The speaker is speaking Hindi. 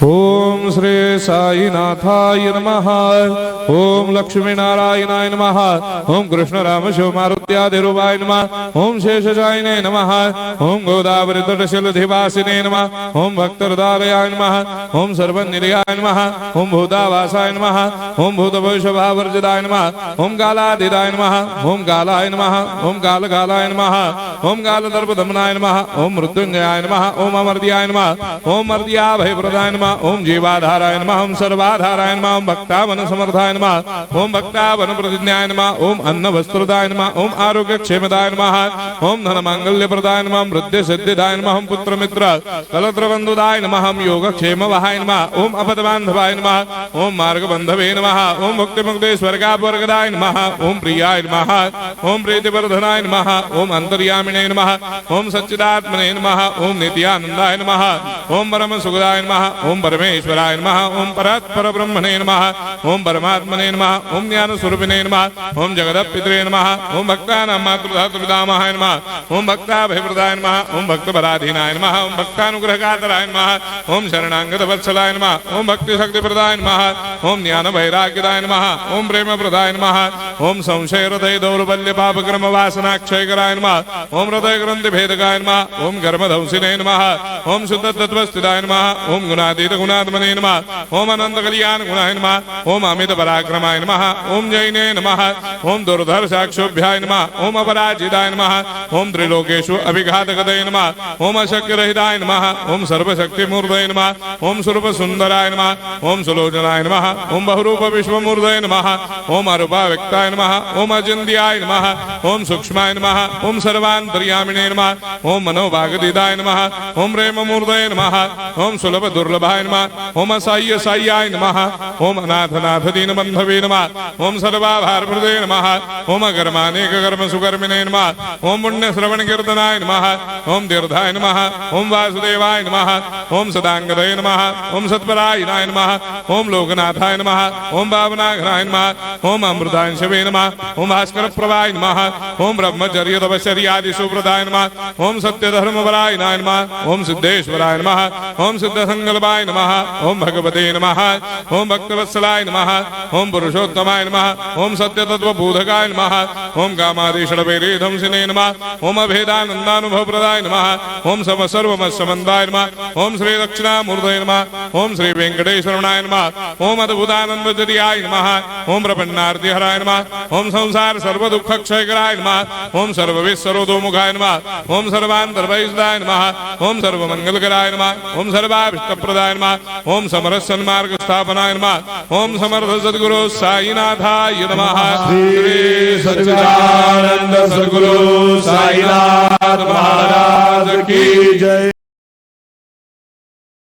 ओम श्री साईनाथाय नमः। ओम लक्ष्मी नारायणाय नमः। ओम कृष्ण राम शिव मारुत्यादिरूपाय नमः। ओम शेषशायिने नमः। ओम गोदावरी तटशिलधिवासिने नमः। ओम भक्तहृदयाय नमः। ओम सर्वनिलयाय नमः। ओम भूतावासाय नमः। ओम भूतभविष्यभावर्जिताय नमः। ओम कालातीताय नमः। ओम कालाय नमः। ओम कालकालाय नमः। ओम कालदर्पदमनाय नमः। ओम मृत्युंजयाय नमः। ओम अमर्त्याय नमः। ओम मर्त्याभयप्रदाय नमः। ओम जीवाधाराय नमः। ओम सर्वाधाराय नमः। ओम भक्तावन समर्थाय नमः। ओम भक्तावन प्रतिज्ञाय नमः। ओम अन्न वस्त्रदाय नमः। ओम आरोग्य क्षेमदाय नमः। ओम धन मांगल्य प्रदाय नमः। ओम वृद्धि सिद्धिदाय नमः। ओम पुत्र मित्र कलत्र बंधुदाय नमः। ओम योग क्षेम वहाय नमः। ओम अपद बांधवाय नमः। ओम मार्ग बंधवे नमः। ओम मुक्ति मुक्ति स्वर्गापवर्गदाय नमः। ओम प्रियाय नमः। ओम प्रीतिवर्धनाय नमः। ओम अंतर्यामिने नमः। ओम सच्चिदात्मने नमः। ओम नित्यानंदाय नमः। ओम परम सुखदाय नमः। ओम परमेश्वराय नमः। ओम परात्पर ब्रह्मणे नमः। ओम परमात्मने नमः। ओम ज्ञान स्वरूपिणे नमः। ओम जगदपितरे नमः। ओम भक्तानां मातृधातुपितामहाय नमः। ओम भक्ताभयप्रदाय नमः। ओम भक्तपराधीनाय नमः। ओम भक्तानुग्रहकातराय नमः। ओम शरणागत वत्सलाय नमः। ओम भक्ति शक्तिप्रदाय नमः। ओम ज्ञान वैराग्यदाय नमः। ओम प्रेम प्रदाय नमः। ओम संशय हृदय दौर्बल्य पापक्रम वासना क्षयकराय नमः। ओम हृदय ग्रंथि भेदकाय नमः। ओम कर्मधंसिने नमः। ओम शुद्ध तत्वस्थिताय नमः। ओम गुणातीत गुणात्मने नमः। ओम अनंत कल्याण गुणाय नमः। ओम अमित पराक्रमाय नमः। ओम जैने नमः। ओम दुर्धर्षाक्षोभ्याय नमः। ओम अपराजिताय नमः। ओम त्रिलोकेषु अभिघातगतये नमः। ओम अशक्य रहिताय नमः। ओम सर्वशक्तिमूर्तये नमः। ओम स्वरूप सुंदराय नमः। ओम सुलोचनाय नमः। ओम बहुरूप विश्वमूर्तये नमः। ओम अरूपाव्यक्ताय नमः। ओम अचिन्त्याय नमः। ओम सूक्ष्माय नमः। ओम सर्वान्तर्यामिने नमः। ओम मनोभागदिताय नमः। ओम प्रेममूर्तये नमः। ओम सुलभ दुर्लभाय नमः। ओम असाह्य साह्याय नमः। ओम अनाथनाथ दीनबन्धवे नमः। ओम सर्वाभारप्रदे नमः। ओम अकर्मानेक कर्म सुकर्मिणे नमः। ओम पुण्य श्रवण कीर्तनाय नमः। ओम तीर्थाय नमः। ओम वासुदेवाय नमः। ओम सदांगदये नमः। ओम सत्परायणाय नमः। ओम लोकनाथाय नमः। ओम भावनाघ्नाय नमः। ओम अमृतांशवे नमः। ओम भास्कर प्रभाय नमः। ओम ब्रह्मचर्य तपश्चर्यादि सुप्रदाय नमः। ओम सत्यधर्मपरायणाय नमः। ओम सिद्धेश्वराय नमः। ओम सिद्ध संकल्पाय नमः। ओम भगवते नमः। ओम भक्तवत्सलाय नमः। ओम पुरुषोत्तमाय नमः। ओम सत्य तत्वबोधकाय नमः। ओम कामादिषडवेरे धंसिने नमः। ओम अभेदानंदानुभव प्रदाय नमः। ओम सर्वमस्समन्दाय नमः। ओम श्री दक्षिणामूर्तये नमः। ओम श्री वेंकटेश्वरनाय नमः। ओम अद्भुतानंदजरियाय नमः। ओम प्रपन्नार्तिहराय नमः। ओम संसार सर्व दुःख क्षयकराय नमः। ओम सर्वविश्वरोधोमुखाय नमः। ओम सर्वान्तर्भयदाय नमः। ओम सर्वमंगलकराय नमः। ओम सर्वाभिष्टप्रदाय नमः। ओम समरस सन्मार्ग स्थापनाय नमः। ओम समर्थ सद्गुरु साईनाथाय नमः। श्री सच्चिदानंद सद्गुरु साईनाथ महाराज की जय।